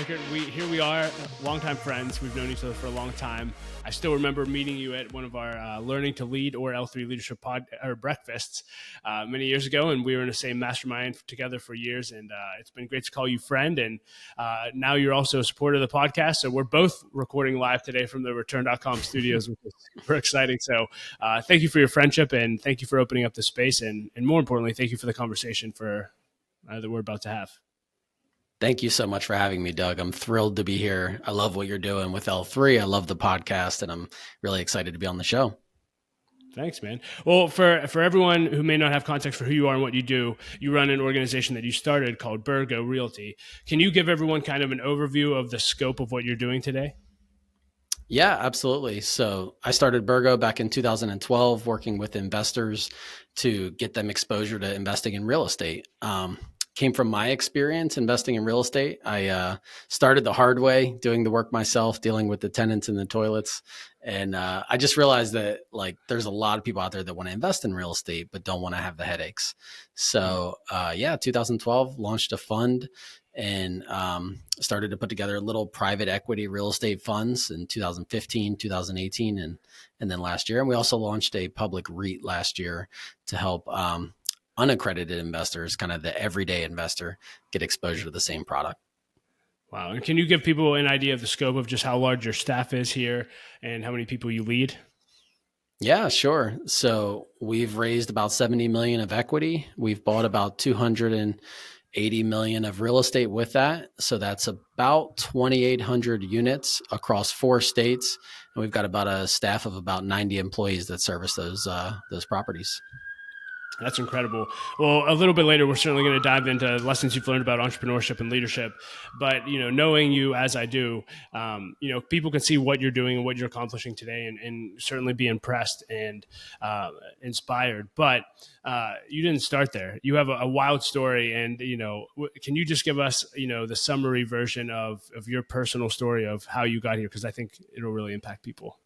Reichert. Here we are, longtime friends. We've known each other for a long time. I still remember meeting you at one of our Learning to Lead or L3 Leadership breakfasts many years ago, and we were in the same mastermind together for years. And it's been great to call you friend. And now you're also a supporter of the podcast. So we're both recording live today from the Return.com studios, which is super exciting. So thank you for your friendship, and thank you for opening up the space, and more importantly, thank you for the conversation that we're about to have. Thank you so much for having me, Doug. I'm thrilled to be here. I love what you're doing with L3. I love the podcast, and I'm really excited to be on the show. Thanks, man. Well, for everyone who may not have context for who you are and what you do, you run an organization that you started called Birgo Realty. Can you give everyone kind of an overview of the scope of what you're doing today? Yeah, absolutely. So I started Birgo back in 2012, working with investors to get them exposure to investing in real estate. Came from my experience investing in real estate. I started the hard way, doing the work myself, dealing with the tenants in the toilets. And I just realized that there's a lot of people out there that want to invest in real estate, but don't want to have the headaches. So 2012, launched a fund and started to put together little private equity real estate funds in 2015, 2018, and then last year. And we also launched a public REIT last year to help unaccredited investors, kind of the everyday investor, get exposure to the same product. Wow. And can you give people an idea of the scope of just how large your staff is here and how many people you lead? Yeah, sure. So we've raised about 70 million of equity. We've bought about 280 million of real estate with that. So that's about 2,800 units across 4 states. And we've got about a staff of about 90 employees that service those properties. That's incredible. Well, a little bit later, we're certainly going to dive into lessons you've learned about entrepreneurship and leadership. But, knowing you as I do, people can see what you're doing and what you're accomplishing today and certainly be impressed and inspired. But you didn't start there. You have a wild story. And, can you just give us, the summary version of your personal story of how you got here? Because I think it'll really impact people.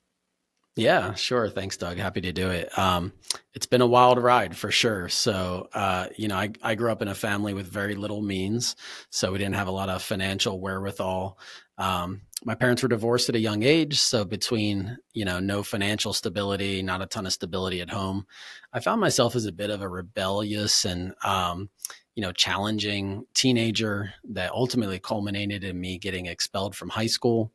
Yeah, sure. Thanks, Doug. Happy to do it. It's been a wild ride for sure. So, I grew up in a family with very little means, so we didn't have a lot of financial wherewithal. My parents were divorced at a young age. So between, no financial stability, not a ton of stability at home, I found myself as a bit of a rebellious and, challenging teenager that ultimately culminated in me getting expelled from high school.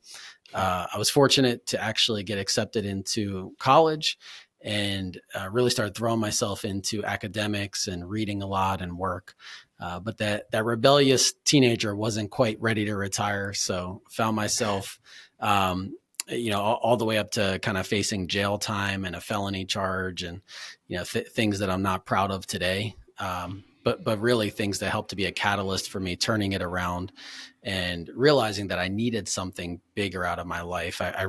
I was fortunate to actually get accepted into college and really started throwing myself into academics and reading a lot and work. But that rebellious teenager wasn't quite ready to retire. So found myself, all the way up to kind of facing jail time and a felony charge and, things that I'm not proud of today. But really things that helped to be a catalyst for me turning it around and realizing that I needed something bigger out of my life. I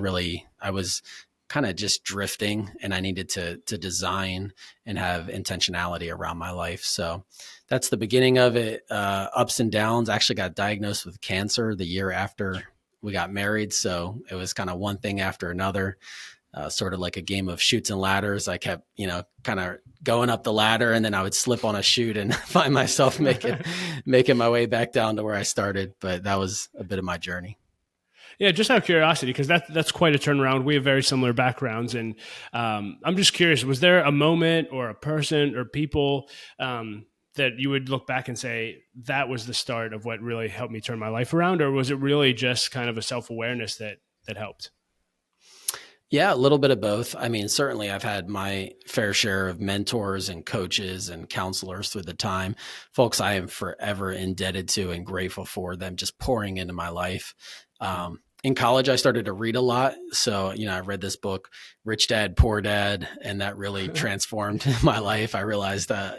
was kind of just drifting and I needed to design and have intentionality around my life. So that's the beginning of it. Ups and downs. I actually got diagnosed with cancer the year after we got married. So it was kind of one thing after another. Sort of like a game of chutes and ladders. I kept, kind of going up the ladder and then I would slip on a chute and find myself making my way back down to where I started. But that was a bit of my journey. Yeah, just out of curiosity, because that's quite a turnaround. We have very similar backgrounds. And I'm just curious, was there a moment or a person or people that you would look back and say, that was the start of what really helped me turn my life around? Or was it really just kind of a self-awareness that helped? Yeah, a little bit of both. I mean, certainly I've had my fair share of mentors and coaches and counselors through the time, folks I am forever indebted to and grateful for them just pouring into my life. In college, I started to read a lot. So, I read this book, Rich Dad, Poor Dad, and that really transformed my life. I realized that,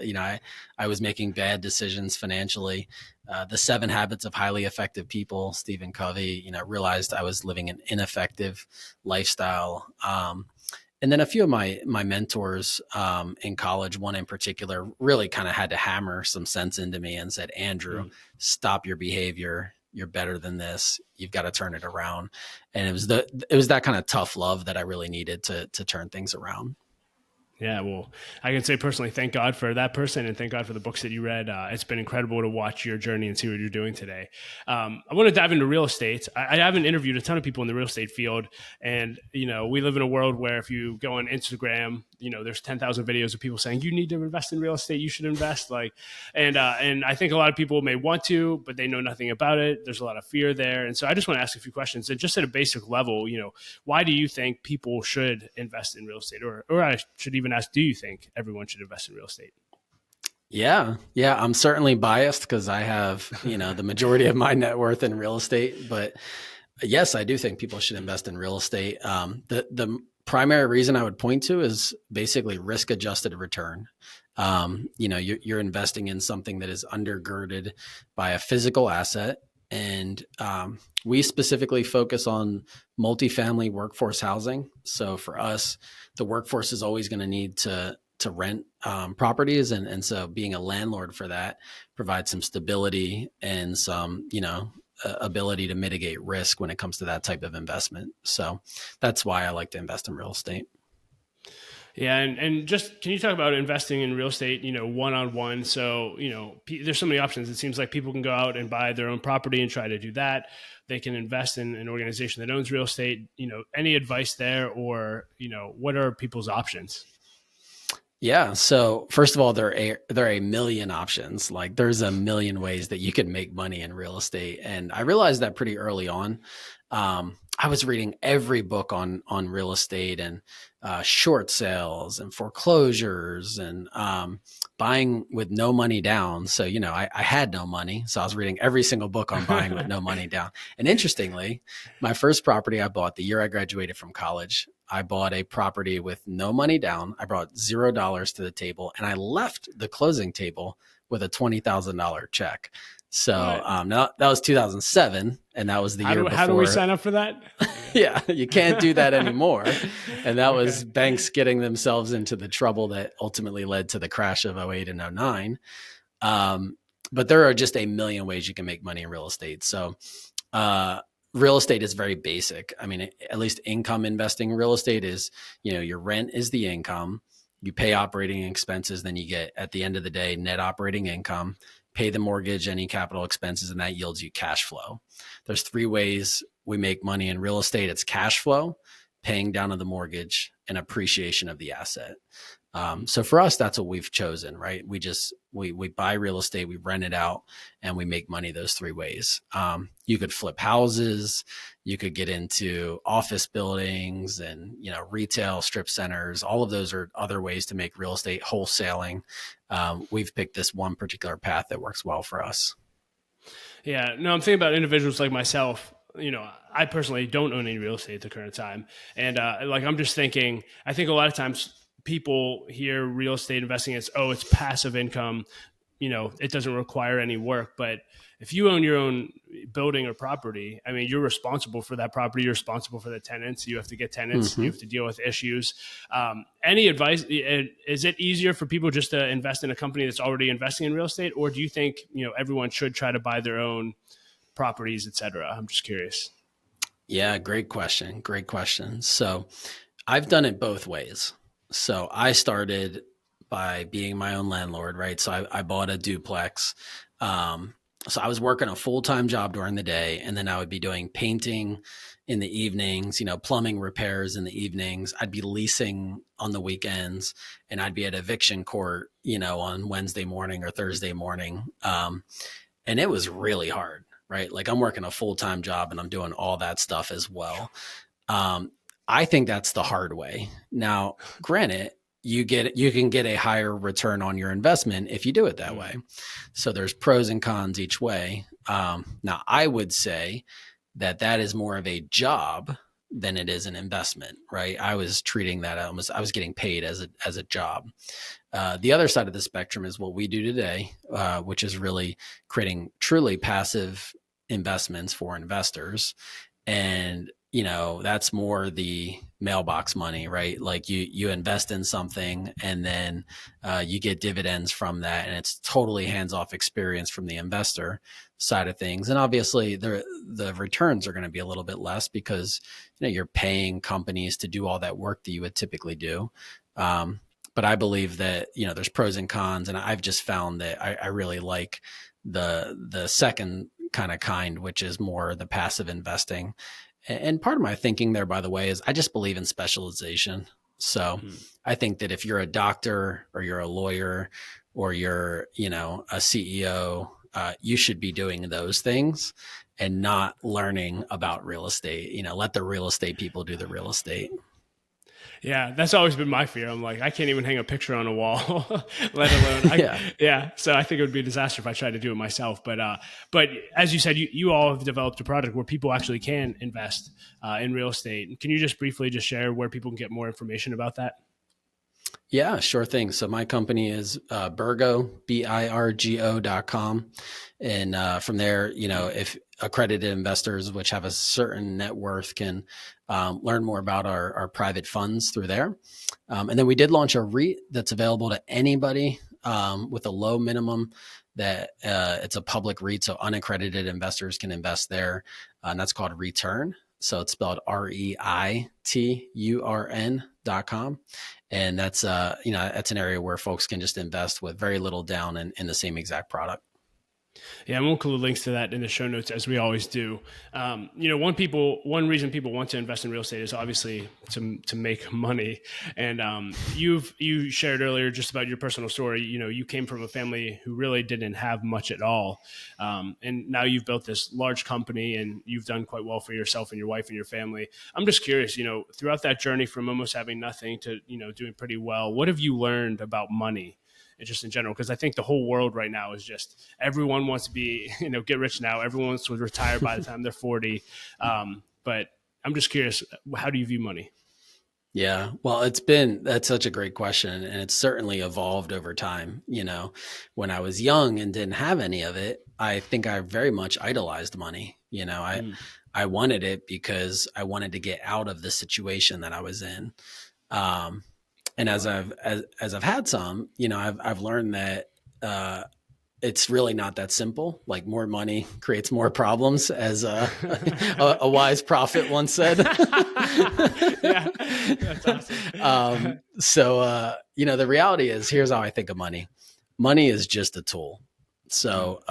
I was making bad decisions financially. The 7 Habits of Highly Effective People, Stephen Covey, realized I was living an ineffective lifestyle. And then a few of my mentors in college, one in particular, really kind of had to hammer some sense into me and said, Andrew, stop your behavior. You're better than this. You've got to turn it around. And it was that kind of tough love that I really needed to turn things around. Yeah, well, I can say personally, thank God for that person and thank God for the books that you read. It's been incredible to watch your journey and see what you're doing today. I want to dive into real estate. I haven't interviewed a ton of people in the real estate field. And, we live in a world where if you go on Instagram, there's 10,000 videos of people saying, you need to invest in real estate, you should invest. And I think a lot of people may want to, but they know nothing about it. There's a lot of fear there. And so I just want to ask a few questions. And just at a basic level, why do you think people should invest in real estate? Or I should even ask, do you think everyone should invest in real estate? Yeah. I'm certainly biased because I have, the majority of my net worth in real estate. But yes, I do think people should invest in real estate. The primary reason I would point to is basically risk-adjusted return. You're investing in something that is undergirded by a physical asset. And we specifically focus on multifamily workforce housing. So for us, the workforce is always going to need to rent properties. And so being a landlord for that provides some stability and some, ability to mitigate risk when it comes to that type of investment. So that's why I like to invest in real estate. Yeah. And just, can you talk about investing in real estate, one-on-one? So, there's so many options. It seems like people can go out and buy their own property and try to do that. They can invest in an organization that owns real estate. Any advice there, or, what are people's options? Yeah. So first of all, there are a million options. Like there's a million ways that you can make money in real estate. And I realized that pretty early on. I was reading every book on real estate and short sales and foreclosures and buying with no money down. So, I had no money. So I was reading every single book on buying with no money down. And interestingly, my first property I bought the year I graduated from college, I bought a property with no money down. I brought $0 to the table and I left the closing table with a $20,000 check. So that was 2007, and that was the year before. How do we sign up for that? Yeah, you can't do that anymore. And that was banks getting themselves into the trouble that ultimately led to the crash of 08 and 09. But there are just a million ways you can make money in real estate. So real estate is very basic. I mean, at least income investing in real estate is, your rent is the income. You pay operating expenses, then you get, at the end of the day, net operating income. Pay the mortgage, any capital expenses, and that yields you cash flow. There's three ways we make money in real estate. It's cash flow, paying down of the mortgage, and appreciation of the asset. So for us, that's what we've chosen, right? We buy real estate, we rent it out, and we make money those three ways. You could flip houses, you could get into office buildings and, retail strip centers. All of those are other ways to make real estate. Wholesaling. We've picked this one particular path that works well for us. Yeah, no, I'm thinking about individuals like myself. I personally don't own any real estate at the current time. And I'm just thinking, I think a lot of times people hear real estate investing as, it's passive income. It doesn't require any work. But if you own your own building or property, I mean, you're responsible for that property. You're responsible for the tenants. You have to get tenants. Mm-hmm. You have to deal with issues. Any advice? Is it easier for people just to invest in a company that's already investing in real estate? Or do you think, everyone should try to buy their own properties, et cetera? I'm just curious. Yeah, great question. So I've done it both ways. So I started by being my own landlord, right? So I bought a duplex. So I was working a full-time job during the day, and then I would be doing painting in the evenings, plumbing repairs in the evenings. I'd be leasing on the weekends, and I'd be at eviction court, on Wednesday morning or Thursday morning. And it was really hard, right? Like I'm working a full-time job and I'm doing all that stuff as well. I think that's the hard way. Now, granted, you can get a higher return on your investment if you do it that way. So there's pros and cons each way. Now, I would say that is more of a job than it is an investment, right? I was treating that almost, I was getting paid as a job. The other side of the spectrum is what we do today, which is really creating truly passive investments for investors. And that's more the mailbox money, right? Like you invest in something and then you get dividends from that, and it's totally hands-off experience from the investor side of things. And obviously the returns are going to be a little bit less because you're paying companies to do all that work that you would typically do. But I believe that, there's pros and cons, and I've just found that I really like the second kind, which is more the passive investing. And part of my thinking there, by the way, is I just believe in specialization. So Hmm. I think that if you're a doctor or you're a lawyer or you're, a CEO, you should be doing those things and not learning about real estate. Let the real estate people do the real estate. Yeah, that's always been my fear. I'm like, I can't even hang a picture on a wall, let alone Yeah. yeah. So I think it would be a disaster if I tried to do it myself. But as you said, you all have developed a product where people actually can invest in real estate. Can you just briefly just share where people can get more information about that? Yeah, sure thing. So my company is Birgo, BIRGO.com. And from there, if accredited investors, which have a certain net worth, can learn more about our private funds through there. And then we did launch a REIT that's available to anybody with a low minimum, that it's a public REIT. So unaccredited investors can invest there. And that's called Return. So it's spelled REITURN.com. And that's, that's an area where folks can just invest with very little down in the same exact product. Yeah, and we'll include links to that in the show notes as we always do. One reason people want to invest in real estate is obviously to make money. And you shared earlier just about your personal story. You came from a family who really didn't have much at all, and now you've built this large company and you've done quite well for yourself and your wife and your family. I'm just curious, throughout that journey from almost having nothing to doing pretty well, what have you learned about money? Just in general, because I think the whole world right now is just everyone wants to be, get rich now. Everyone wants to retire by the time they're 40. But I'm just curious, how do you view money? Yeah, well, that's such a great question. And it's certainly evolved over time. When I was young and didn't have any of it, I think I very much idolized money. I wanted it because I wanted to get out of the situation that I was in. And as I've had some, I've learned that it's really not that simple. Like, more money creates more problems, as a wise prophet once said. Yeah, that's awesome. The reality is, here's how I think of money. Money is just a tool. So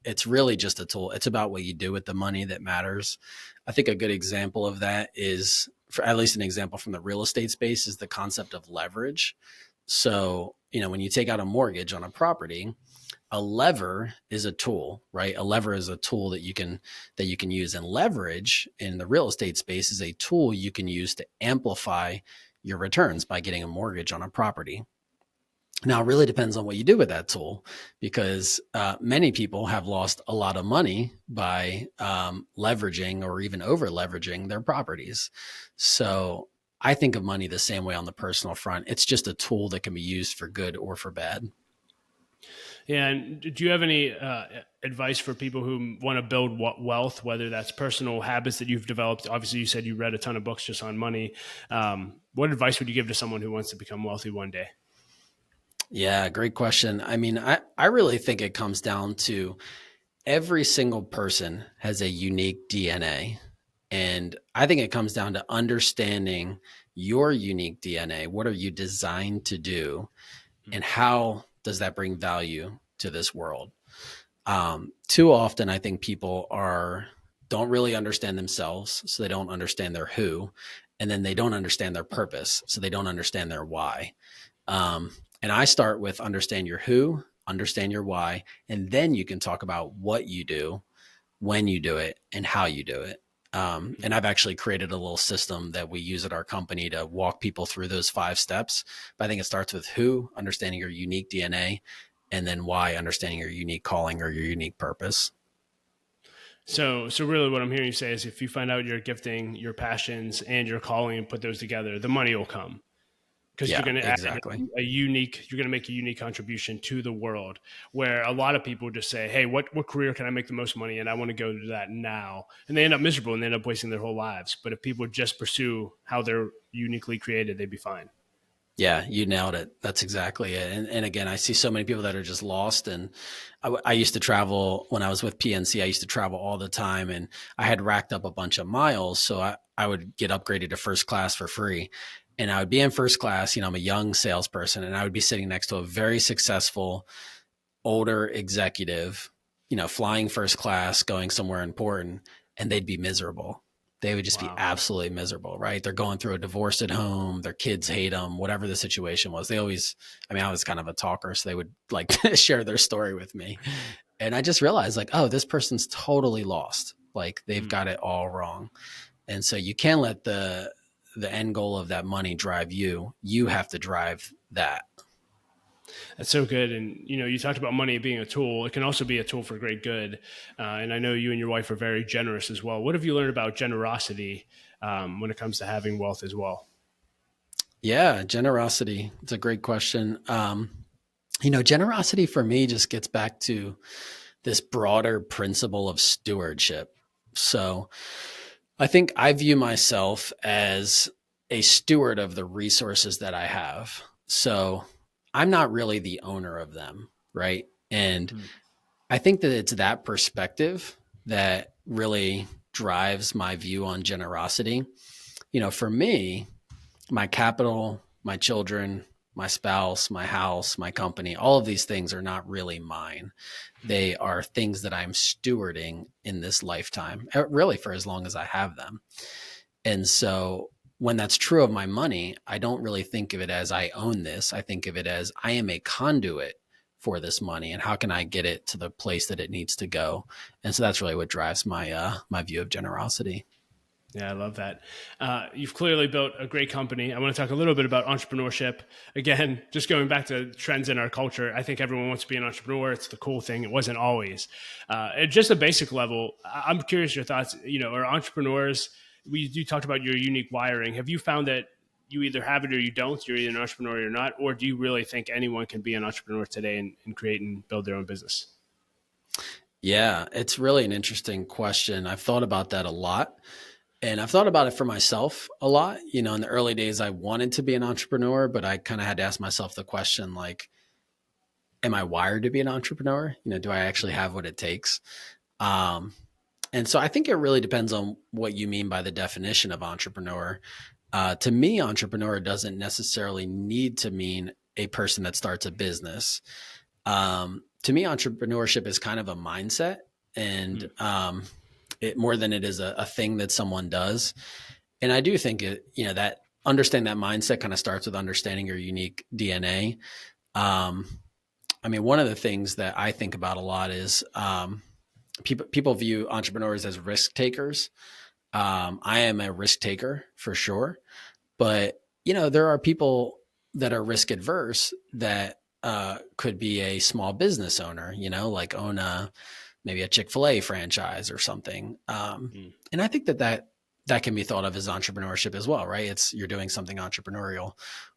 it's really just a tool. It's about what you do with the money that matters. I think a good example of that is, for at least an example from the real estate space, is the concept of leverage. So, when you take out a mortgage on a property, a lever is a tool, right? A lever is a tool that you can use. And leverage in the real estate space is a tool you can use to amplify your returns by getting a mortgage on a property. Now, it really depends on what you do with that tool, because many people have lost a lot of money by leveraging or even over leveraging their properties. So I think of money the same way on the personal front. It's just a tool that can be used for good or for bad. Yeah, and do you have any advice for people who want to build wealth, whether that's personal habits that you've developed? Obviously, you said you read a ton of books just on money. What advice would you give to someone who wants to become wealthy one day? Yeah, great question. I mean, I really think it comes down to every single person has a unique DNA. And I think it comes down to understanding your unique DNA. What are you designed to do? And how does that bring value to this world? Too often, I think people don't really understand themselves, so they don't understand their who, and then they don't understand their purpose, so they don't understand their why. And I start with understand your who, understand your why, and then you can talk about what you do, when you do it, and how you do it. And I've actually created a little system that we use at our company to walk people through those 5 steps. But I think it starts with who, understanding your unique DNA, and then why, understanding your unique calling or your unique purpose. So really what I'm hearing you say is, if you find out your gifting, your passions, and your calling and put those together, the money will come. Because you're going to exactly. you're going to make a unique contribution to the world, where a lot of people just say, hey, what career can I make the most money in? I want to go to that now. And they end up miserable and they end up wasting their whole lives. But if people just pursue how they're uniquely created, they'd be fine. Yeah, you nailed it. That's exactly it. And again, I see so many people that are just lost. And I used to travel when I was with PNC. I used to travel all the time, and I had racked up a bunch of miles. So I would get upgraded to first class for free. and I would be in first class. I'm a young salesperson, and I would be sitting next to a very successful older executive, flying first class, going somewhere important, and they'd be miserable. They would just be Wow. absolutely miserable, right? They're going through a divorce at home. Their kids hate them, whatever the situation was. They always, I was kind of a talker, so they would like to share their story with me. And I just realized like, oh, this person's totally lost. Like they've got it all wrong. And so you can't let the end goal of that money drive you. You have to drive that. That's so good. And, you talked about money being a tool. It can also be a tool for great good. And I know you and your wife are very generous as well. What have you learned about generosity when it comes to having wealth as well? Yeah, generosity. It's a great question. Generosity for me just gets back to this broader principle of stewardship. So I think I view myself as a steward of the resources that I have. So I'm not really the owner of them, right? And I think that it's that perspective that really drives my view on generosity. For me, my capital, my children, my spouse, my house, my company, all of these things are not really mine. They are things that I'm stewarding in this lifetime, really for as long as I have them. And so when that's true of my money, I don't really think of it as I own this. I think of it as I am a conduit for this money, and how can I get it to the place that it needs to go? And so that's really what drives my my view of generosity. Yeah, I love that. You've clearly built a great company. I want to talk a little bit about entrepreneurship. Again, just going back to trends in our culture, I think everyone wants to be an entrepreneur. It's the cool thing. It wasn't always. At just a basic level, I'm curious your thoughts. Are entrepreneurs, you talked about your unique wiring. Have you found that you either have it or you don't? You're either an entrepreneur or you're not? Or do you really think anyone can be an entrepreneur today and create and build their own business? Yeah, it's really an interesting question. I've thought about that a lot. And I've thought about it for myself a lot. In the early days, I wanted to be an entrepreneur, but I kind of had to ask myself the question, like, am I wired to be an entrepreneur? Do I actually have what it takes? Um, and so I think it really depends on what you mean by the definition of entrepreneur. To me, entrepreneur doesn't necessarily need to mean a person that starts a business. To me, entrepreneurship is kind of a mindset, and it more than it is a thing that someone does. And I do think that understanding that mindset kind of starts with understanding your unique DNA. One of the things that I think about a lot is people view entrepreneurs as risk takers. I am a risk taker for sure, but there are people that are risk adverse that could be a small business owner, like own maybe a Chick-fil-A franchise or something. And I think that can be thought of as entrepreneurship as well, right? You're doing something entrepreneurial.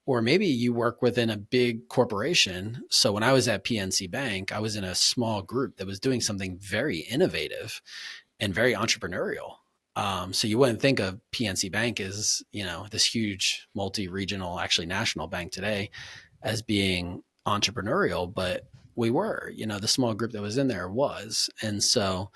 Or maybe you work within a big corporation. So when I was at PNC Bank, I was in a small group that was doing something very innovative and very entrepreneurial. So you wouldn't think of PNC Bank as, this huge multi-regional, actually national bank today, as being entrepreneurial, but we were, the small group that was in there was. And so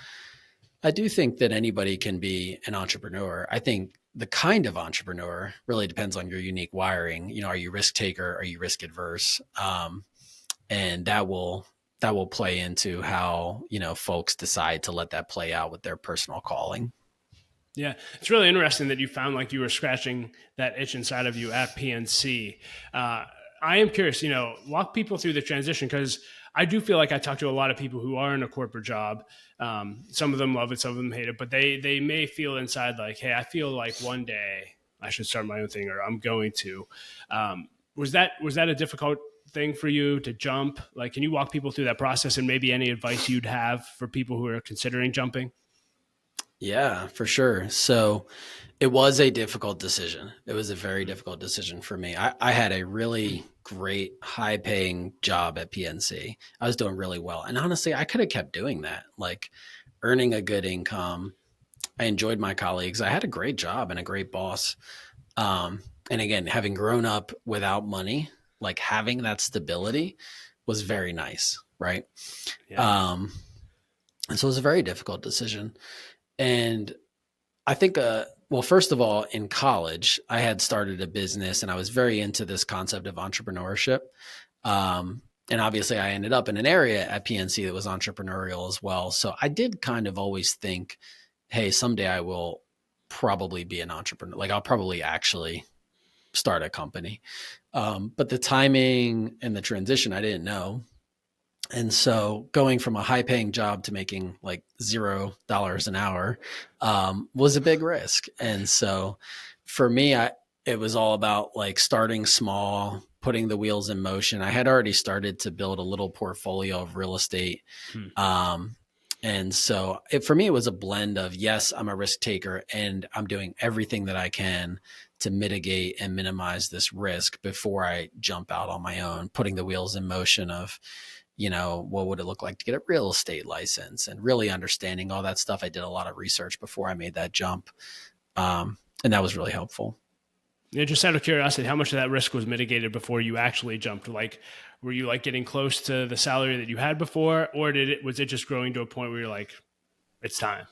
I do think that anybody can be an entrepreneur. I think the kind of entrepreneur really depends on your unique wiring. Are you risk taker? Are you risk adverse? And that will play into how, folks decide to let that play out with their personal calling. Yeah, it's really interesting that you found like you were scratching that itch inside of you at PNC. I am curious, walk people through the transition, because I do feel like I talk to a lot of people who are in a corporate job. Some of them love it, some of them hate it, but they may feel inside like, hey, I feel like one day I should start my own thing, or I'm going to. Was that a difficult thing for you to jump? Like, can you walk people through that process and maybe any advice you'd have for people who are considering jumping? Yeah, for sure. So it was a difficult decision. It was a very difficult decision for me. I had a really great, high paying job at PNC. I was doing really well. And honestly, I could have kept doing that, like earning a good income. I enjoyed my colleagues. I had a great job and a great boss. And again, having grown up without money, like having that stability was very nice. Right. Yeah. And so it was a very difficult decision. And I think Well, first of all, in college, I had started a business and I was very into this concept of entrepreneurship. And obviously, I ended up in an area at PNC that was entrepreneurial as well. So I did kind of always think, hey, someday I will probably be an entrepreneur. Like I'll probably actually start a company. But the timing and the transition, I didn't know. And so going from a high paying job to making like $0 an hour was a big risk. And so for me, it was all about like starting small, putting the wheels in motion. I had already started to build a little portfolio of real estate. Um, and so for me, it was a blend of, yes, I'm a risk taker and I'm doing everything that I can to mitigate and minimize this risk before I jump out on my own, putting the wheels in motion of, what would it look like to get a real estate license and really understanding all that stuff. I did a lot of research before I made that jump. And that was really helpful. Yeah, just out of curiosity, how much of that risk was mitigated before you actually jumped? Like, were you like getting close to the salary that you had before, or was it just growing to a point where you're like, it's time?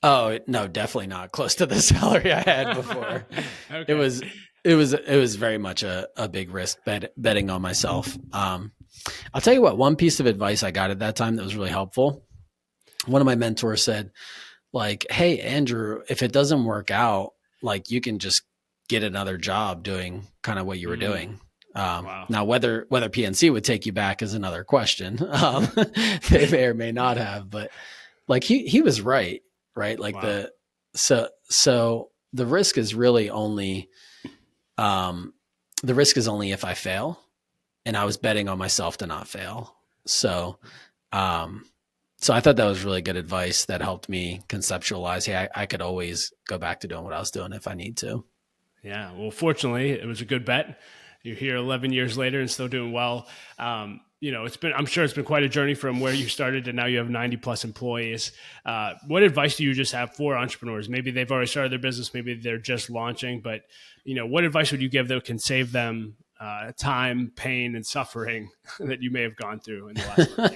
Oh, no, definitely not close to the salary I had before. Okay. It was very much a big risk betting on myself. I'll tell you what, one piece of advice I got at that time that was really helpful. One of my mentors said, like, hey, Andrew, if it doesn't work out, like you can just get another job doing kind of what you were doing. Wow. Now, whether PNC would take you back is another question. They may or may not have, but like he was right? Like Wow. so the risk is really only, if I fail, and I was betting on myself to not fail. So I thought that was really good advice that helped me conceptualize, hey, I could always go back to doing what I was doing if I need to. Yeah. Well, fortunately, it was a good bet. You're here 11 years later and still doing well. I'm sure it's been quite a journey from where you started to now you have 90 plus employees. What advice do you just have for entrepreneurs? Maybe they've already started their business, maybe they're just launching, but what advice would you give that can save them time, pain, and suffering that you may have gone through in the last 11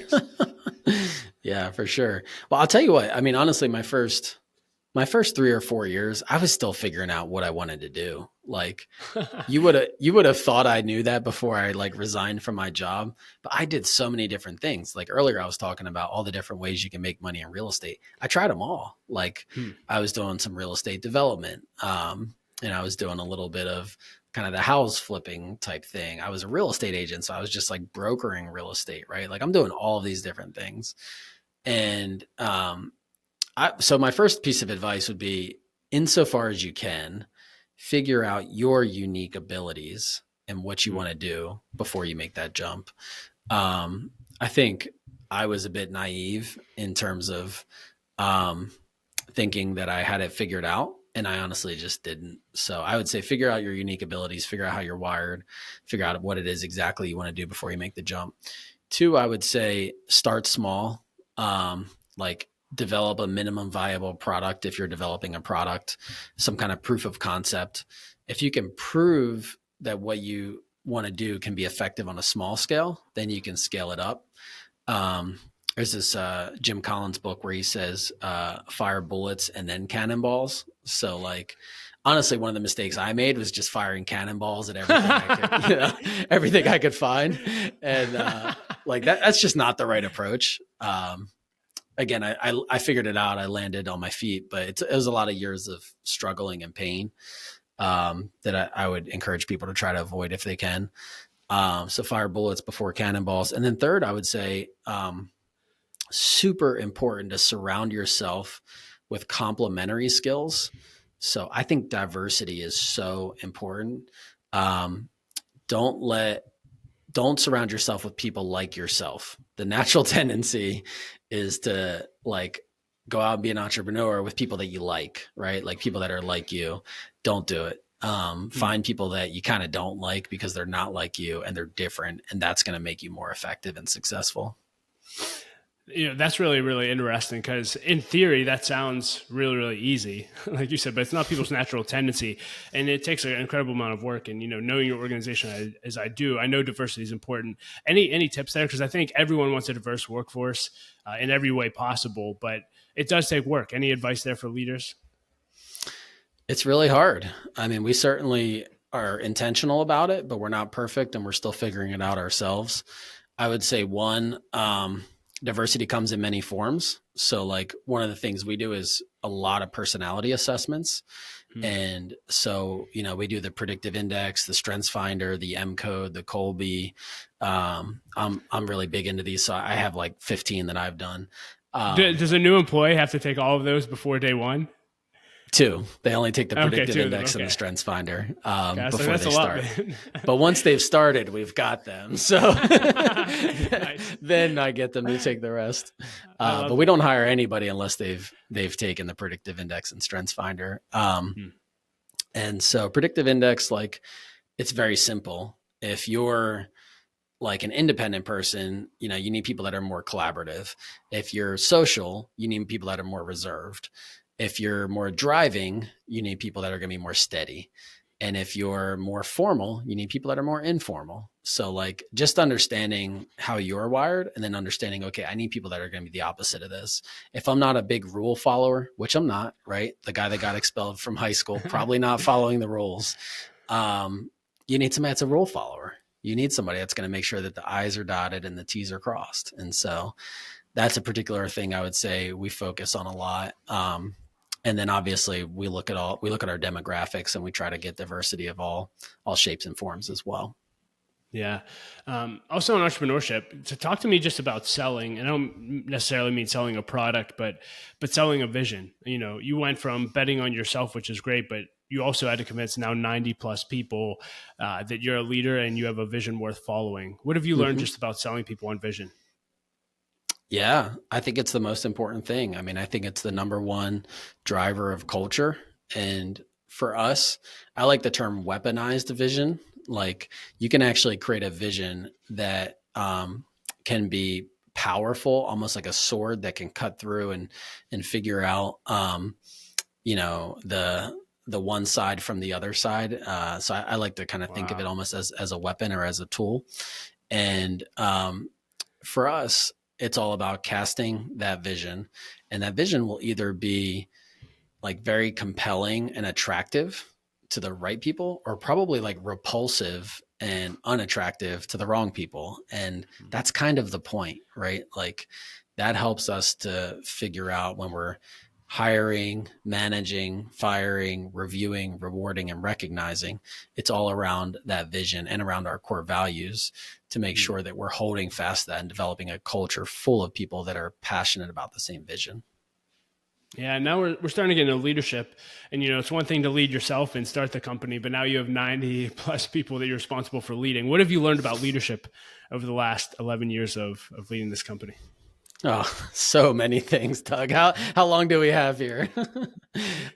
years? Yeah, for sure. Well, I'll tell you what, I mean, honestly, my first 3 or 4 years, I was still figuring out what I wanted to do. Like you would have thought I knew that before I like resigned from my job, but I did so many different things. Like earlier I was talking about all the different ways you can make money in real estate. I tried them all. Like I was doing some real estate development. And I was doing a little bit of kind of the house flipping type thing. I was a real estate agent. So I was just like brokering real estate, right? Like I'm doing all of these different things. And, so my first piece of advice would be, insofar as you can, figure out your unique abilities and what you want to do before you make that jump. I think I was a bit naive in terms of thinking that I had it figured out, and I honestly just didn't. So I would say figure out your unique abilities, figure out how you're wired, figure out what it is exactly you want to do before you make the jump. 2, I would say start small, like develop a minimum viable product. If you're developing a product, some kind of proof of concept. If you can prove that what you want to do can be effective on a small scale, then you can scale it up. There's this Jim Collins book where he says, fire bullets and then cannonballs. So like, honestly, one of the mistakes I made was just firing cannonballs at everything everything I could find. And like that's just not the right approach. Again, I figured it out. I landed on my feet, but it was a lot of years of struggling and pain that I would encourage people to try to avoid if they can. So fire bullets before cannonballs. And then 3rd, I would say super important to surround yourself with complementary skills. So I think diversity is so important. Don't surround yourself with people like yourself. The natural tendency is to like go out and be an entrepreneur with people that you like, right? Like people that are like you. Don't do it. Find people that you kind of don't like because they're not like you and they're different, and that's going to make you more effective and successful. That's really, really interesting because in theory, that sounds really, really easy, like you said, but it's not people's natural tendency. And it takes an incredible amount of work. And, knowing your organization as I do, I know diversity is important. Any tips there? Because I think everyone wants a diverse workforce in every way possible, but it does take work. Any advice there for leaders? It's really hard. I mean, we certainly are intentional about it, but we're not perfect and we're still figuring it out ourselves. I would say one, diversity comes in many forms. So, like, one of the things we do is a lot of personality assessments. Hmm. And so, we do the predictive index, the strengths finder, the M code, the Colby. I'm really big into these. So I have like 15 that I've done. Does a new employee have to take all of those before day one? Two. They only take the Okay, predictive two of them. index and the Okay. strengths finder Okay, so before that's they a lot, start. man. But once they've started, we've got them. So Nice. then I get them to take the rest. I But love we that. don't hire anybody unless they've taken the predictive index and strengths finder. Hmm. And so predictive index, like, it's very simple. If you're like an independent person, you need people that are more collaborative. If you're social, you need people that are more reserved. If you're more driving, you need people that are going to be more steady. And if you're more formal, you need people that are more informal. So, like, just understanding how you're wired and then understanding, okay, I need people that are going to be the opposite of this. If I'm not a big rule follower, which I'm not, right? The guy that got expelled from high school, probably not following the rules. Um, you need somebody that's a rule follower. You need somebody that's going to make sure that the I's are dotted and the T's are crossed. And so that's a particular thing I would say we focus on a lot. And then obviously we look at our demographics and we try to get diversity of all shapes and forms as well. Yeah. Also in entrepreneurship, to talk to me just about selling, and I don't necessarily mean selling a product, but selling a vision. You went from betting on yourself, which is great, but you also had to convince now 90 plus people that you're a leader and you have a vision worth following. What have you learned Mm-hmm. just about selling people on vision? Yeah, I think it's the most important thing. I mean, I think it's the number one driver of culture. And for us, I like the term weaponized vision. Like, you can actually create a vision that can be powerful, almost like a sword that can cut through and figure out, the one side from the other side. So I like to kind of think of it Wow. almost as a weapon or as a tool. And for us, it's all about casting that vision. And that vision will either be like very compelling and attractive to the right people, or probably like repulsive and unattractive to the wrong people. And that's kind of the point, right? Like, that helps us to figure out when we're hiring, managing, firing, reviewing, rewarding, and recognizing. It's all around that vision and around our core values to make sure that we're holding fast to that and developing a culture full of people that are passionate about the same vision. Yeah, now we're starting to get into leadership. And, it's one thing to lead yourself and start the company, but now you have 90 plus people that you're responsible for leading. What have you learned about leadership over the last 11 years of leading this company? Oh, so many things, Doug. How long do we have here?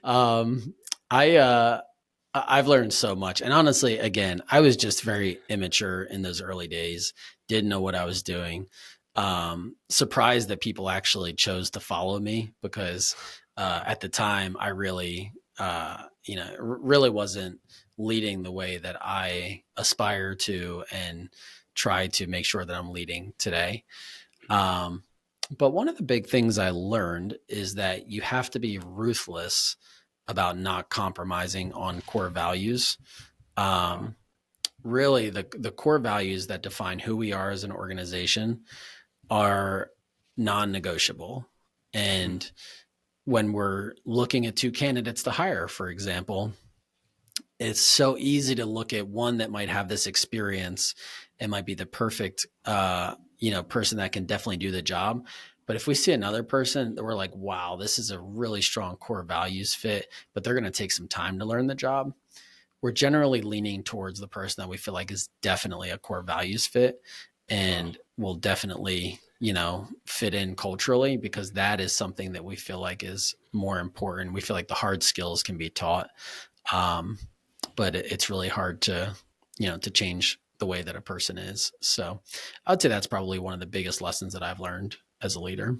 um, I've learned so much, and honestly, again, I was just very immature in those early days. Didn't know what I was doing. Surprised that people actually chose to follow me, because at the time I really, really wasn't leading the way that I aspire to and try to make sure that I'm leading today. Um, but one of the big things I learned is that you have to be ruthless about not compromising on core values. Wow. Um, Really, the core values that define who we are as an organization are non-negotiable. Hmm. And when we're looking at two candidates to hire, for example, it's so easy to look at one that might have this experience and might be the perfect person that can definitely do the job. But if we see another person that we're like, wow, this is a really strong core values fit, but they're going to take some time to learn the job, we're generally leaning towards the person that we feel like is definitely a core values fit Wow. and will definitely, fit in culturally, because that is something that we feel like is more important. We feel like the hard skills can be taught. Um, but it's really hard to change the way that a person is. So I'd say that's probably one of the biggest lessons that I've learned as a leader.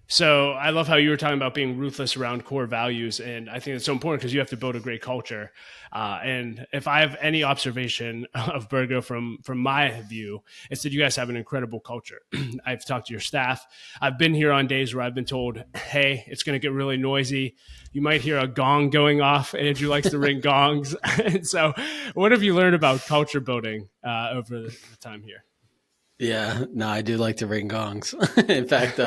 So I love how you were talking about being ruthless around core values, and I think it's so important because you have to build a great culture. And if I have any observation of Birgo from my view, it's that you guys have an incredible culture. I've talked to your staff. I've been here on days where I've been told, "Hey, it's going to get really noisy. You might hear a gong going off." Andrew likes to ring gongs. And so, what have you learned about culture building over the time here? Yeah, no, I do like to ring gongs. In fact,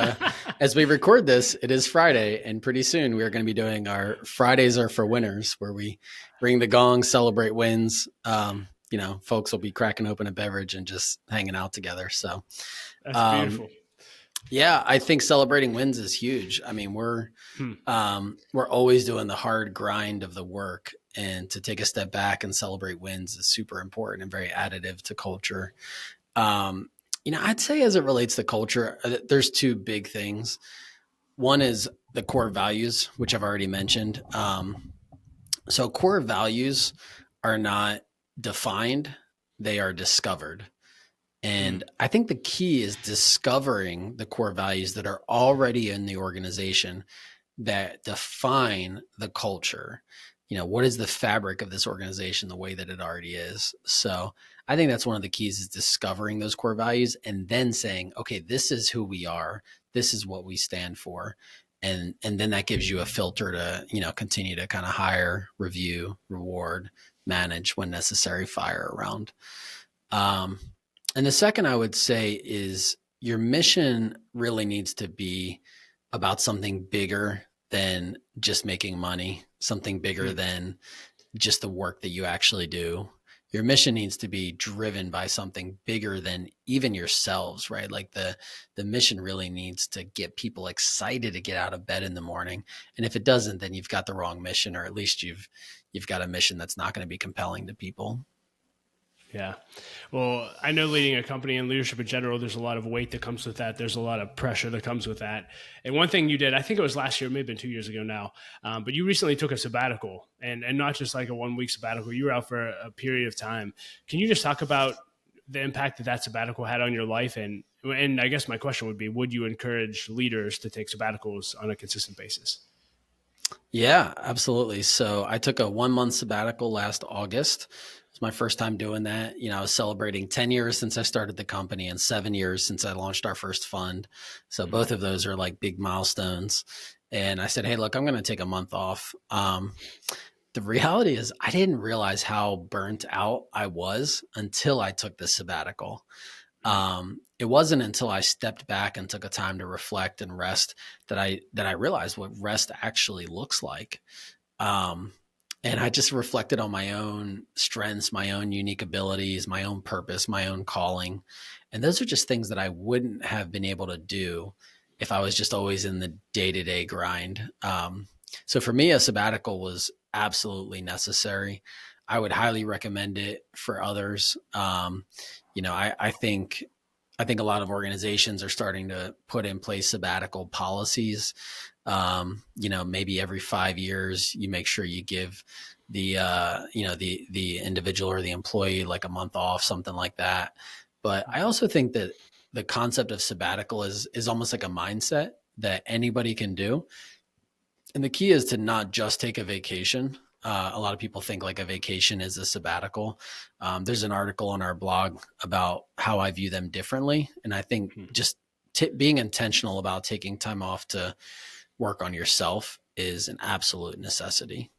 as we record this, it is Friday, and pretty soon we are going to be doing our Fridays are for winners, where we ring the gong, celebrate wins. Folks will be cracking open a beverage and just hanging out together. So, That's um, beautiful. yeah, I think celebrating wins is huge. I mean, Hmm. we're always doing the hard grind of the work, and to take a step back and celebrate wins is super important and very additive to culture. Um, I'd say as it relates to culture, there's two big things. One is the core values, which I've already mentioned. So core values are not defined, they are discovered. And I think the key is discovering the core values that are already in the organization that define the culture. What is the fabric of this organization, the way that it already is? So I think that's one of the keys, is discovering those core values and then saying, okay, this is who we are. This is what we stand for. And then that gives you a filter to, continue to kind of hire, review, reward, manage when necessary, fire around. And the second I would say is your mission really needs to be about something bigger than just making money, something bigger than just the work that you actually do. Your mission needs to be driven by something bigger than even yourselves, right? Like the mission really needs to get people excited to get out of bed in the morning. And if it doesn't, then you've got the wrong mission, or at least you've got a mission that's not going to be compelling to people. Yeah. Well, I know leading a company and leadership in general, there's a lot of weight that comes with that. There's a lot of pressure that comes with that. And one thing you did, I think it was last year, maybe 2 years ago now, but you recently took a sabbatical, and not just like a 1 week sabbatical. You were out for a period of time. Can you just talk about the impact that that sabbatical had on your life? And I guess my question would be, would you encourage leaders to take sabbaticals on a consistent basis? Yeah, absolutely. So I took a 1 month sabbatical last August. It's my first time doing that. I was celebrating 10 years since I started the company and 7 years since I launched our first fund. So both of those are like big milestones. And I said, hey, look, I'm going to take a month off. The reality is I didn't realize how burnt out I was until I took the sabbatical. It wasn't until I stepped back and took a time to reflect and rest that I realized what rest actually looks like. And I just reflected on my own strengths, my own unique abilities, my own purpose, my own calling. And those are just things that I wouldn't have been able to do if I was just always in the day-to-day grind. So for me, a sabbatical was absolutely necessary. I would highly recommend it for others. I think a lot of organizations are starting to put in place sabbatical policies. Maybe every 5 years, you make sure you give the individual or the employee like a month off, something like that. But I also think that the concept of sabbatical is almost like a mindset that anybody can do. And the key is to not just take a vacation. A lot of people think like a vacation is a sabbatical. There's an article on our blog about how I view them differently. And I think just being intentional about taking time off to work on yourself is an absolute necessity.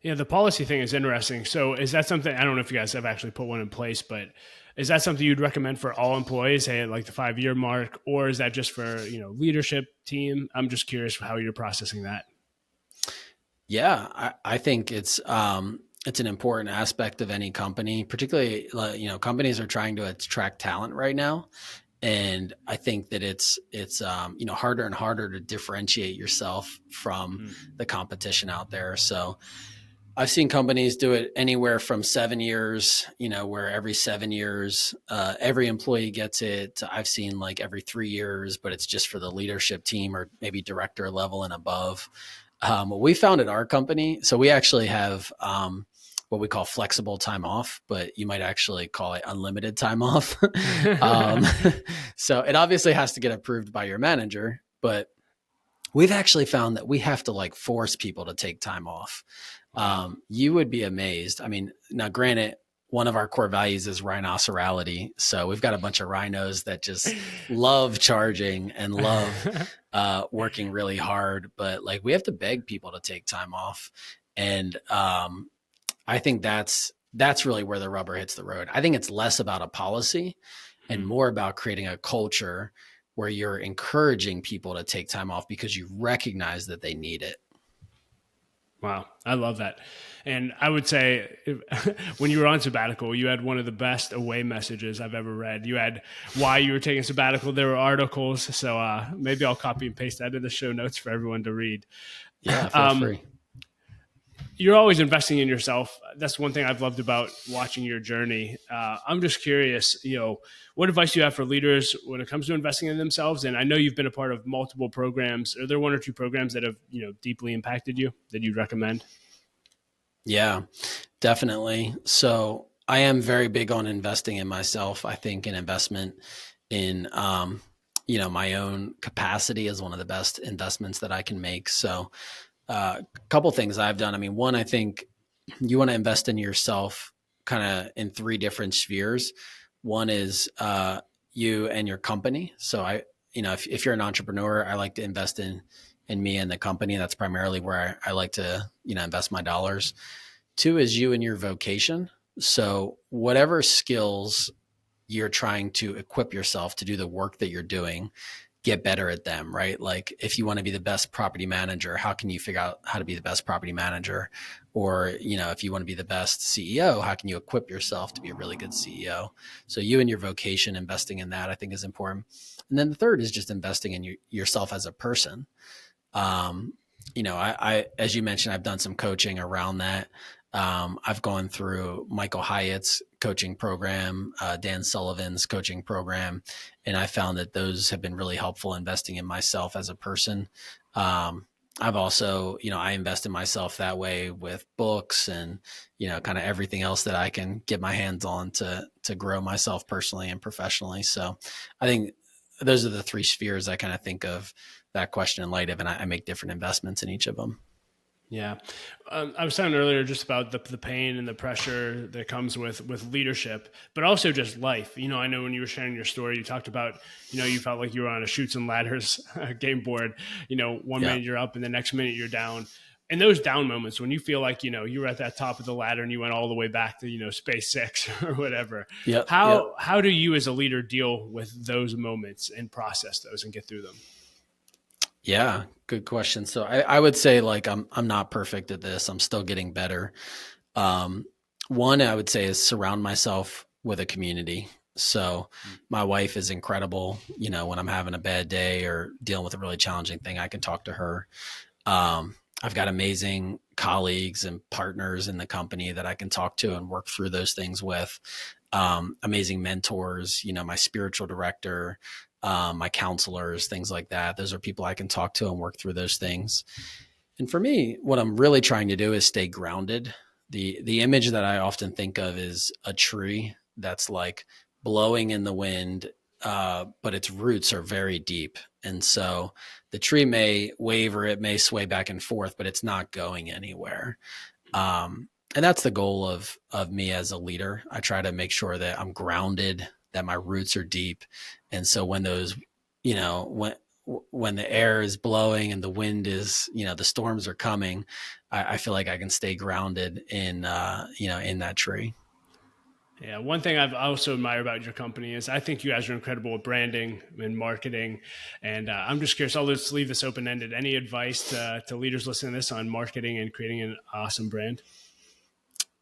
Yeah, the policy thing is interesting. So is that something, I don't know if you guys have actually put one in place, but is that something you'd recommend for all employees, say at like the 5 year mark, or is that just for, leadership team? I'm just curious how you're processing that. Yeah, I think it's an important aspect of any company, particularly, companies are trying to attract talent right now. And I think that it's harder and harder to differentiate yourself from the competition out there. So I've seen companies do it anywhere from 7 years, where every 7 years, every employee gets it. I've seen like every 3 years, but it's just for the leadership team or maybe director level and above. What we found at our company, so we actually have what we call flexible time off, but you might actually call it unlimited time off. So it obviously has to get approved by your manager. but we've actually found that we have to like force people to take time off. You would be amazed. I mean, now granted, one of our core values is rhinocerality. So we've got a bunch of rhinos that just love charging and love working really hard, but like we have to beg people to take time off. And I think that's really where the rubber hits the road. I think it's less about a policy and more about creating a culture where you're encouraging people to take time off because you recognize that they need it. Wow, I love that. And I would say when you were on sabbatical, you had one of the best away messages I've ever read. You had why you were taking sabbatical. There were articles. So maybe I'll copy and paste that in the show notes for everyone to read. Yeah, feel free. You're always investing in yourself. That's one thing I've loved about watching your journey. I'm just curious, what advice do you have for leaders when it comes to investing in themselves? And I know you've been a part of multiple programs. Are there one or two programs that have, deeply impacted you that you'd recommend? Yeah, definitely. So I am very big on investing in myself. I think an investment in, my own capacity is one of the best investments that I can make. So a couple things I've done. I mean, one, I think you want to invest in yourself kind of in three different spheres. One is you and your company. So if you're an entrepreneur, I like to invest in me and the company. That's primarily where I like to, invest my dollars. Two is you and your vocation. So whatever skills you're trying to equip yourself to do the work that you're doing, get better at them, right? Like if you want to be the best property manager, how can you figure out how to be the best property manager? Or, if you want to be the best CEO, how can you equip yourself to be a really good CEO? So you and your vocation, investing in that, I think is important. And then the third is just investing in yourself as a person. I, as you mentioned, I've done some coaching around that. I've gone through Michael Hyatt's coaching program, Dan Sullivan's coaching program, and I found that those have been really helpful investing in myself as a person. I've also, I invest in myself that way with books and, kind of everything else that I can get my hands on to grow myself personally and professionally. So I think those are the three spheres I kind of think of that question in light of, and I make different investments in each of them. Yeah. I was talking earlier just about the pain and the pressure that comes with leadership, but also just life. I know when you were sharing your story, you talked about, you felt like you were on a Chutes and Ladders game board. One minute you're up and the next minute you're down. And those down moments when you feel like, you were at that top of the ladder and you went all the way back to, space 6 or whatever. How do you as a leader deal with those moments and process those and get through them? Yeah, good question. So I would say like I'm not perfect at this. I'm still getting better. One I would say is surround myself with a community. So my wife is incredible. When I'm having a bad day or dealing with a really challenging thing, I can talk to her. I've got amazing colleagues and partners in the company that I can talk to and work through those things with. Amazing mentors, my spiritual director, my counselors, things like that. Those are people I can talk to and work through those things. And for me, what I'm really trying to do is stay grounded. The image that I often think of is a tree that's like blowing in the wind, but its roots are very deep. And so the tree may waver, it may sway back and forth, but it's not going anywhere. And that's the goal of me as a leader. I try to make sure that I'm grounded, that my roots are deep. And so when those, when the air is blowing and the wind is, the storms are coming, I feel like I can stay grounded in that tree. Yeah, one thing I've also admired about your company is I think you guys are incredible at branding and marketing. And I'm just curious, I'll just leave this open-ended. Any advice to leaders listening to this on marketing and creating an awesome brand?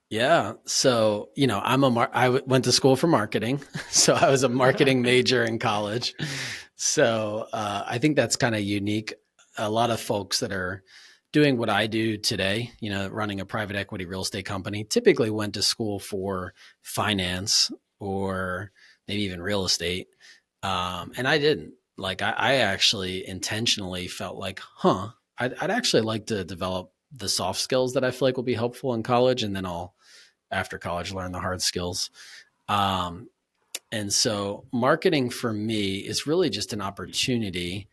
Yeah. So, I went to school for marketing. So I was a marketing major in college. So I think that's kind of unique. A lot of folks that are doing what I do today, running a private equity real estate company, typically went to school for finance or maybe even real estate. And I didn't. Like I actually intentionally felt like, I'd actually like to develop the soft skills that I feel like will be helpful in college. And then after college, learn the hard skills. And so marketing for me is really just an opportunity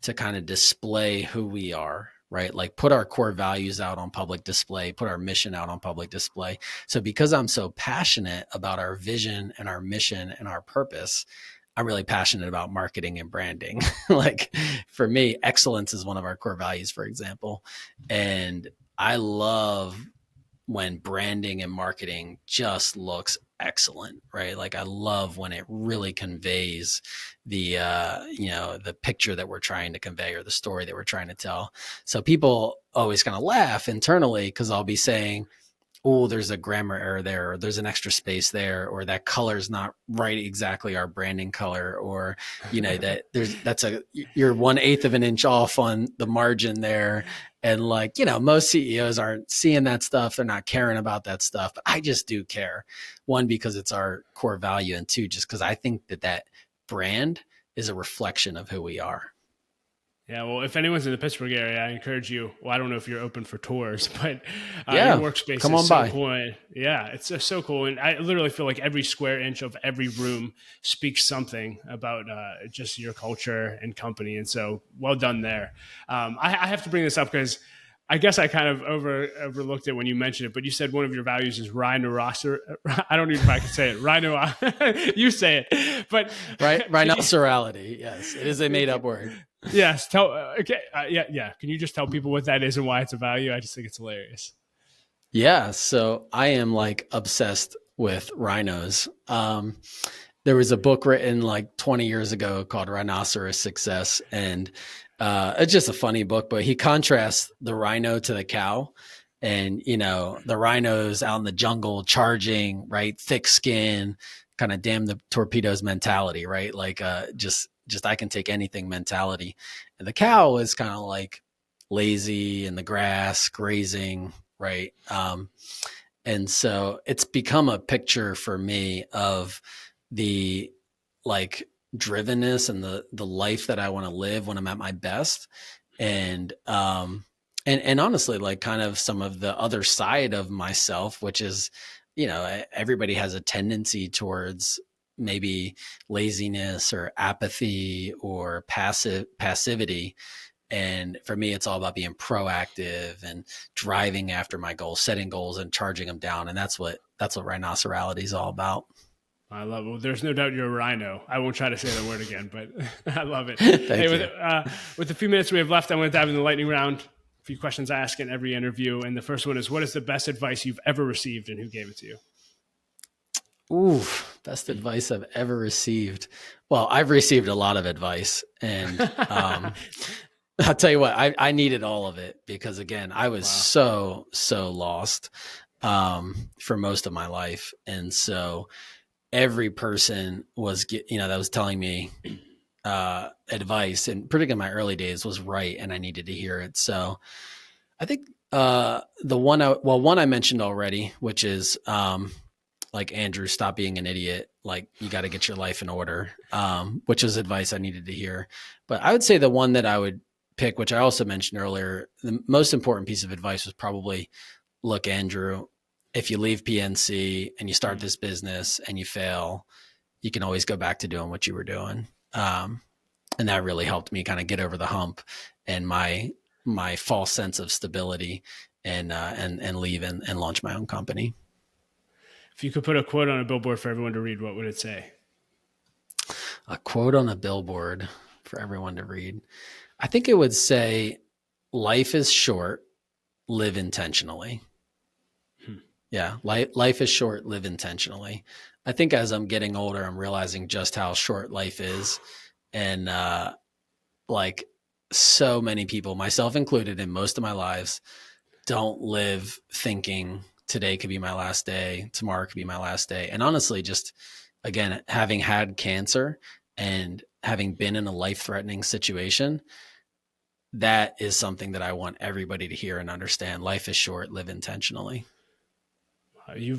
to kind of display who we are, right? Like put our core values out on public display, put our mission out on public display. So because I'm so passionate about our vision and our mission and our purpose, I'm really passionate about marketing and branding. Like for me, excellence is one of our core values, for example. And I love when branding and marketing just looks excellent, right? Like I love when it really conveys the the picture that we're trying to convey or the story that we're trying to tell. So people always kind of laugh internally because I'll be saying, oh, there's a grammar error there, or there's an extra space there, or that color's not right exactly our branding color, or that you're 1/8 of an inch off on the margin there. And like, most CEOs aren't seeing that stuff. They're not caring about that stuff. But I just do care. One, because it's our core value, and two, just because I think that brand is a reflection of who we are. Yeah, well, if anyone's in the Pittsburgh area, I encourage you. Well, I don't know if you're open for tours, but Yeah, your workspace come is on so by. cool. Yeah, it's so cool. And I literally feel like every square inch of every room speaks something about just your culture and company. And so well done there. I have to bring this up because I guess I kind of overlooked it when you mentioned it, but you said one of your values is rhinoceros. I don't even know if I can say it. Rhino. You say it, but right. Rhinocerality. Yes, it is a made up word. Yes. Okay. Yeah. Can you just tell people what that is and why it's a value? I just think it's hilarious. Yeah. So I am like obsessed with rhinos. There was a book written like 20 years ago called Rhinoceros Success. And it's just a funny book, but he contrasts the rhino to the cow. And, the rhinos out in the jungle charging, right? Thick skin, kind of damn the torpedoes mentality, right? Like just I can take anything mentality. And the cow is kind of like lazy in the grass, grazing, right? And so it's become a picture for me of the like drivenness and the life that I want to live when I'm at my best. And honestly, like kind of some of the other side of myself, which is, everybody has a tendency towards maybe laziness or apathy or passivity. And for me, it's all about being proactive and driving after my goals, setting goals and charging them down. And that's what rhinocerality is all about. I love it. Well, there's no doubt you're a rhino. I won't try to say the word again, but I love it. Thank you. With the few minutes we have left, I want to dive into the lightning round. A few questions I ask in every interview. And the first one is, what is the best advice you've ever received and who gave it to you? Ooh, best advice I've ever received. Well, I've received a lot of advice, and I'll tell you what, I needed all of it because again, I was so lost for most of my life. And so every person was, that was telling me advice, and particularly in my early days, was right, and I needed to hear it. So I think one I mentioned already, which is like, Andrew, stop being an idiot. Like, you got to get your life in order, which was advice I needed to hear. But I would say the one that I would pick, which I also mentioned earlier, the most important piece of advice was probably, look, Andrew, if you leave PNC and you start this business and you fail, you can always go back to doing what you were doing. And that really helped me kind of get over the hump and my false sense of stability and leave and launch my own company. If you could put a quote on a billboard for everyone to read, what would it say? A quote on a billboard for everyone to read. I think it would say, life is short, live intentionally. Yeah. Life is short, live intentionally. I think as I'm getting older, I'm realizing just how short life is. And like so many people, myself included, in most of my lives, don't live thinking today could be my last day, tomorrow could be my last day. And honestly, just again, having had cancer and having been in a life-threatening situation, that is something that I want everybody to hear and understand. Life is short, live intentionally. You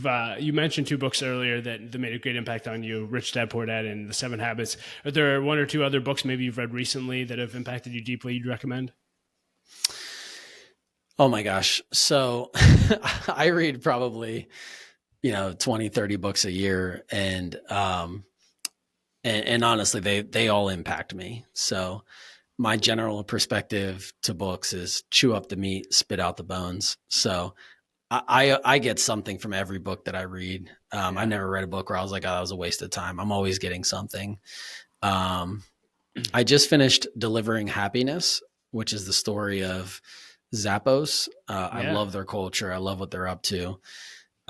mentioned two books earlier that made a great impact on you, Rich Dad Poor Dad and The 7 Habits. Are there one or two other books maybe you've read recently that have impacted you deeply you'd recommend? Oh my gosh. So I read probably, 20, 30 books a year. And honestly, they all impact me. So my general perspective to books is chew up the meat, spit out the bones. So I get something from every book that I read. I never read a book where I was like, oh, that was a waste of time. I'm always getting something. I just finished Delivering Happiness, which is the story of Zappos. I love their culture. I love what they're up to.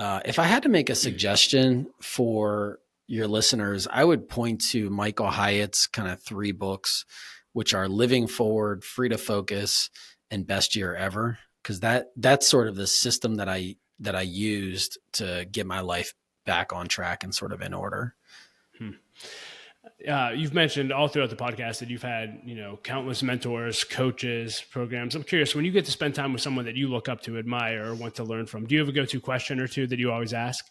If I had to make a suggestion for your listeners, I would point to Michael Hyatt's kind of 3 books, which are Living Forward, Free to Focus, and Best Year Ever. Because that's sort of the system that I used to get my life back on track and sort of in order. You've mentioned all throughout the podcast that you've had, countless mentors, coaches, programs. I'm curious, when you get to spend time with someone that you look up to, admire, or want to learn from, do you have a go-to question or two that you always ask?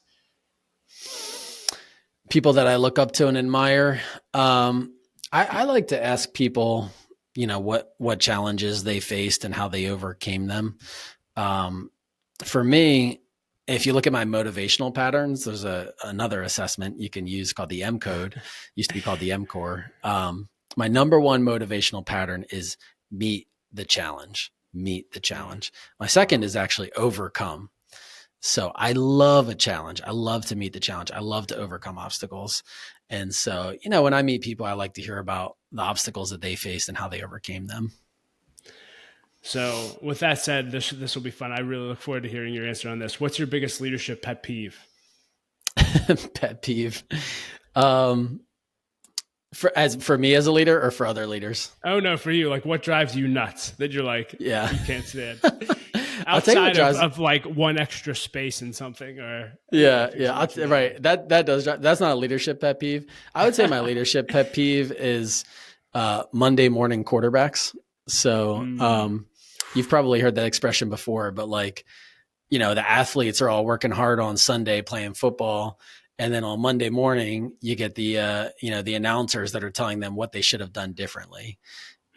People that I look up to and admire. I like to ask people, what challenges they faced and how they overcame them. For me, if you look at my motivational patterns, there's another assessment you can use called the M code. Used to be called the M core. My number one motivational pattern is meet the challenge. My second is actually overcome. So I love a challenge. I love to meet the challenge. I love to overcome obstacles. And so, when I meet people, I like to hear about the obstacles that they faced and how they overcame them. So with that said, this will be fun. I really look forward to hearing your answer on this. What's your biggest leadership pet peeve? Pet peeve. For me as a leader or for other leaders? Oh no, for you. Like what drives you nuts that you're like, you can't stand? Outside of like one extra space in something or. Right. That does drive. That's not a leadership pet peeve. I would say my leadership pet peeve is Monday morning quarterbacks. So you've probably heard that expression before, but the athletes are all working hard on Sunday playing football. And then on Monday morning, you get the announcers that are telling them what they should have done differently.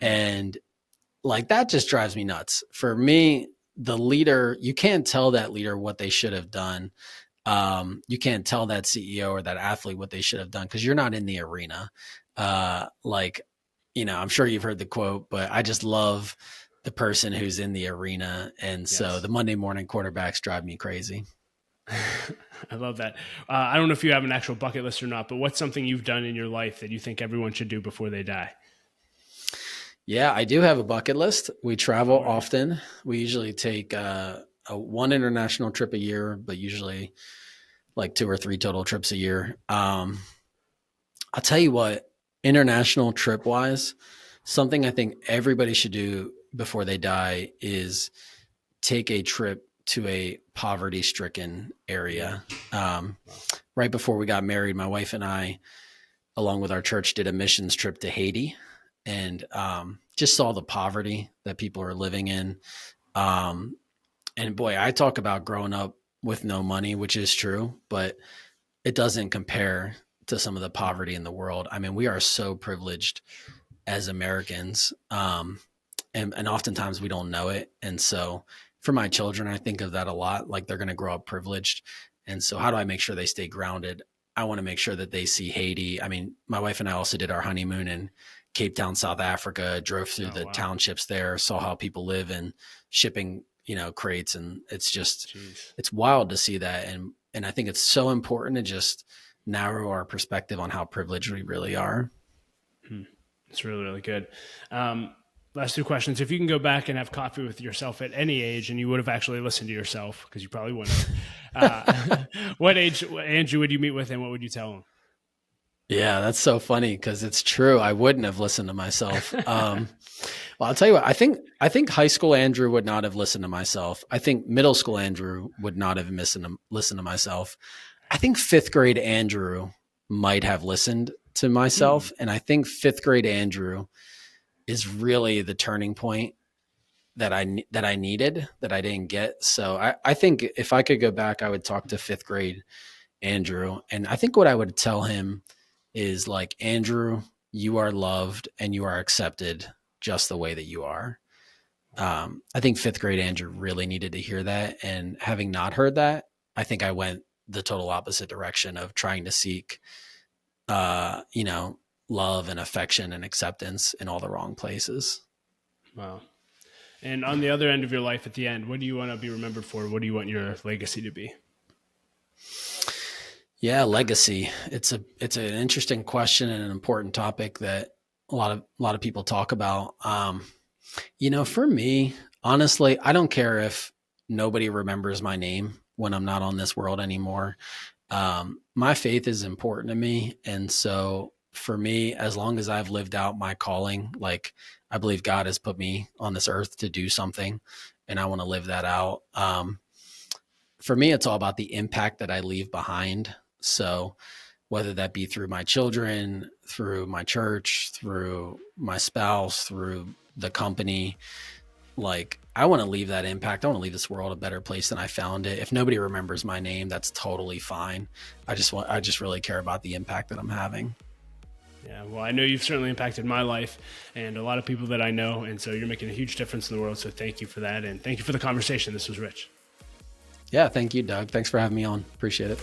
And that just drives me nuts. For me, the leader, you can't tell that leader what they should have done. You can't tell that CEO or that athlete what they should have done because you're not in the arena. I'm sure you've heard the quote, but I just love the person who's in the arena. And so the Monday morning quarterbacks drive me crazy. I love that. I don't know if you have an actual bucket list or not, but what's something you've done in your life that you think everyone should do before they die? Yeah, I do have a bucket list. We travel often. We usually take one international trip a year, but usually 2 or 3 total trips a year. I'll tell you what, international trip wise, something I think everybody should do before they die is take a trip to a poverty stricken area. Right before we got married, my wife and I, along with our church, did a missions trip to Haiti and just saw the poverty that people are living in. And boy, I talk about growing up with no money, which is true, but it doesn't compare to some of the poverty in the world. I mean, we are so privileged as Americans. And oftentimes we don't know it. And so for my children, I think of that a lot, they're going to grow up privileged. And so how do I make sure they stay grounded? I want to make sure that they see Haiti. I mean, my wife and I also did our honeymoon in Cape Town, South Africa, drove through the townships there, saw how people live in shipping, crates. And it's just, it's wild to see that. And I think it's so important to just narrow our perspective on how privileged we really are. It's really, really good. Last 2 questions. If you can go back and have coffee with yourself at any age and you would have actually listened to yourself, because you probably wouldn't, what age, Andrew, would you meet with and what would you tell him? Yeah, that's so funny because it's true. I wouldn't have listened to myself. Well, I'll tell you what, I think high school Andrew would not have listened to myself. I think middle school Andrew would not have listened to myself. I think 5th grade Andrew might have listened to myself. And I think 5th grade Andrew is really the turning point that I needed, that I didn't get. So I think if I could go back, I would talk to 5th grade Andrew. And I think what I would tell him is Andrew, you are loved and you are accepted just the way that you are. I think 5th grade Andrew really needed to hear that. And having not heard that, I think I went the total opposite direction of trying to seek, love and affection and acceptance in all the wrong places. Wow. And on the other end of your life at the end, what do you want to be remembered for? What do you want your legacy to be? Yeah, legacy. It's an interesting question and an important topic that a lot of people talk about. For me, honestly, I don't care if nobody remembers my name when I'm not on this world anymore. My faith is important to me. And so for me, as long as I've lived out my calling, like I believe God has put me on this earth to do something and I want to live that out. For me, it's all about the impact that I leave behind. So whether that be through my children, through my church, through my spouse, through the company, like I want to leave that impact. I want to leave this world a better place than I found it. If nobody remembers my name, that's totally fine. I just really care about the impact that I'm having. Yeah, well, I know you've certainly impacted my life and a lot of people that I know. And so you're making a huge difference in the world. So thank you for that. And thank you for the conversation. This was rich. Yeah, thank you, Doug. Thanks for having me on. Appreciate it.